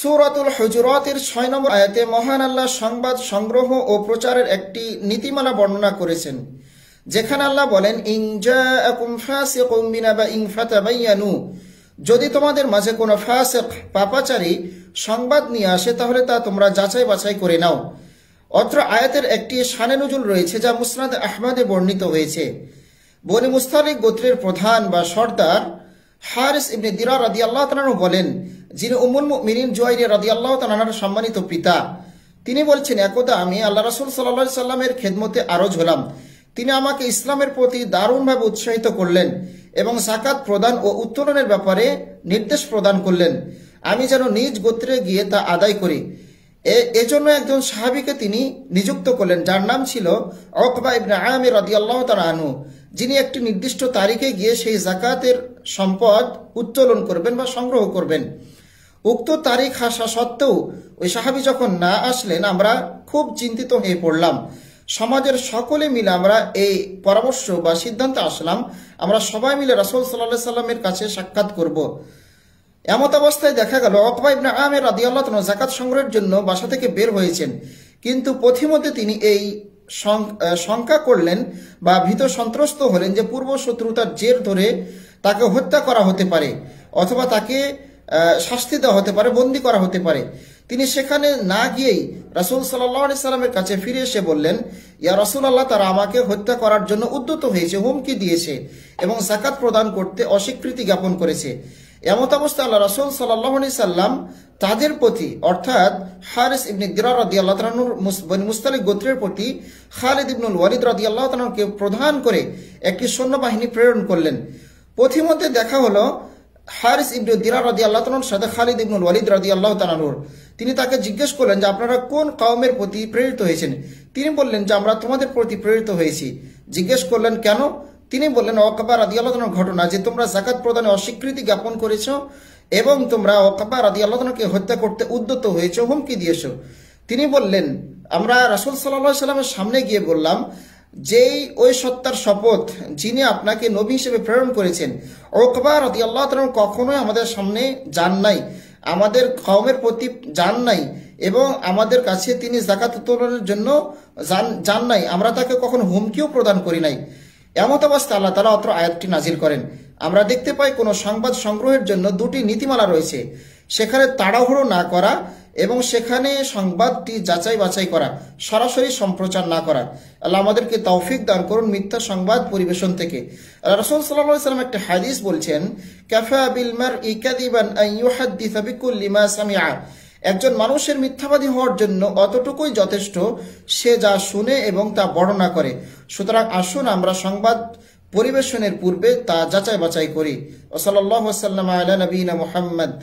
সূরাতুল হুজুরাতের ৬ নম্বর আয়াতে মহান আল্লাহ সংবাদ সংগ্রহ ও প্রচারের একটি নীতিমালা বর্ণনা করেছেন, যেখানে আল্লাহ বলেন, ইন জাআকুম ফাসিকুম বিনাবাইন ফাতাবায়ানু, যদি তোমাদের মাঝে কোনো ফাসিক পাপাচারী সংবাদ নিয়ে আসে তাহলে তা তোমরা যাচাই বাছাই করে নাও। অত্র আয়াতের একটি শানে নুজুল রয়েছে যা মুসনাদ আহমদে বর্ণিত হয়েছে। বনি মুস্তালিক গোত্রের প্রধান বা সর্দার হারিস ইবনে দিরার রাদিয়াল্লাহু তাআলা বলেন, যিনি উম্মুল মুমিনিন জুয়াইরিয়া রাদিয়াল্লাহু তাআলার সম্মানিত পিতা, তিনি বলছেন, একদা আমি আল্লাহ রাসূল সাল্লাল্লাহু আলাইহি সাল্লামের খেদমতে আরজ হলাম। তিনি আমাকে ইসলামের প্রতি দারুণভাবে উৎসাহিত করলেন এবং যাকাত প্রদান ও উত্তোলনের ব্যাপারে নির্দেশ প্রদান করলেন। আমি যেন নিজ গোত্রে গিয়ে তা আদায় করি। এজন্য একজন সাহাবীকে তিনি নিযুক্ত করলেন, যার নাম ছিল উকবা ইবনে আমির রাদিয়াল্লাহু তাআলা আনহু, যিনি একটি নির্দিষ্ট তারিখে গিয়ে সেই যাকাতের সম্পদ উত্তোলন করবেন বা সংগ্রহ করবেন। উক্ত তারিখ আসা সত্ত্বেও ওই সাহাবী যখন না আসলেন, আমরা খুব চিন্তিত হয়ে পড়লাম। সমাজের সকলে মিলে আমরা এই পরামর্শ বা সিদ্ধান্তে আসলাম, আমরা সবাই মিলে রাসূল সাল্লাল্লাহু আলাইহি সাল্লামের কাছে সাক্ষাৎ করব। এমত অবস্থায় দেখা গেল উকবা ইবনে আমির রাদিয়াল্লাহু তাআলা যাকাত সংগ্রহের জন্য বাসা থেকে বের হয়েছেন, কিন্তু পথিমধ্যে তিনি এই শঙ্কা করলেন বা ভীত সন্ত্রস্ত হলেন যে পূর্ব শত্রুতার জের ধরে তাকে হত্যা করা হতে পারে অথবা তাকে শাস্তি দেওয়া হতে পারে, বন্দী করা হতে পারে। তিনি সেখানে না গিয়েই রাসূল সাল্লাল্লাহু আলাইহি সাল্লামের কাছে ফিরে এসে বললেন, ইয়া রাসূলুল্লাহ, তারা আমাকে হত্যা করার জন্য উদ্যত হয়েছে, হুমকি দিয়েছে এবং যাকাত প্রদান করতে অস্বীকৃতি জ্ঞাপন করেছে। এমত অবস্থায় আল্লাহ রাসূল সাল্লাল্লাহু আলাইহি সাল্লাম তাদের প্রতি, অর্থাৎ হারিস ইবনে দিরার রাদিয়াল্লাহু তাআলা বনি মুস্তালিক গোত্রের প্রতি খালিদ ইবনুল ওয়ালিদ রাদিয়াল্লাহু তাআলাকে প্রধান করে একটি সৈন্যবাহিনী প্রেরণ করলেন। পথিমধ্যে দেখা হলো হারিস ইবনে দিরার রাদিয়াল্লাহু তাআলার সাথে খালিদ ইবনুল ওয়ালিদ রাদিয়াল্লাহু তাআলা। তিনি তাকে জিজ্ঞেস করলেন যে আপনারা কোন কওমের প্রতি প্রেরিত হয়েছেন? তিনি বললেন যে আমরা তোমাদের প্রতি প্রেরিত হয়েছি। জিজ্ঞেস করলেন কেন? তিনি বললেন, উকবা রাদিয়াল্লাহু তাআলার ঘটনা, যে তোমরা যাকাত প্রদানে অস্বীকৃতি জ্ঞাপন করেছো এবং তোমরা উকবা রাদিয়াল্লাহু তাআলাকে হত্যা করতে উদ্যত হয়েছো, হুমকি দিয়েছো। তিনি বললেন, আমরা রাসূল সাল্লাল্লাহু আলাইহি সাল্লামের সামনে গিয়ে বললাম, যেই ওই সত্তার শপথ যিনি আপনাকে নবী হিসেবে প্রেরণ করেছেন, উকবা রাদিয়াল্লাহু তাআলা কখনোই আমাদের সামনে যান নাই, আমাদের কওমের প্রতি যান নাই এবং আমাদের কাছে তিনি যাকাত উত্তোলনের জন্য যান নাই, আমরা তাকে কখনো হুমকিও প্রদান করি নাই। এমত অবস্থায় আল্লাহ তাআলা অত্র আয়াতটি নাজিল করেন। আমরা দেখতে পাই কোনো সংবাদ সংগ্রহের জন্য দুটি নীতিমালা রয়েছে, সেখানে তাড়াহুড়ো না করা এবং সেখানে সংবাদটি যাচাই বাছাই করা, সরাসরি সম্প্রচার না করা। আল্লাহ আমাদেরকে তৌফিক দান করুন মিথ্যা সংবাদ পরিবেশন থেকে। রাসূল সাল্লাল্লাহু আলাইহি ওয়াসাল্লাম একটা হাদিস বলছেন, কাফা বিল মারই কাযিবান আন ইউহাদ্দিসা বিকুল্লি মা সামিআ, একজন মানুষের মিথ্যাবাদী হওয়ার জন্য অতটুকুই যথেষ্ট, সে যা শুনে এবং তা বর্ণনা করে। সুতরাং আসুন আমরা সংবাদ পরিবেশনের পূর্বে তা যাচাই বাছাই করি। ওয়া সাল্লাল্লাহু ওয়া সাল্লামা আলা নবিয়িনা মুহাম্মদ।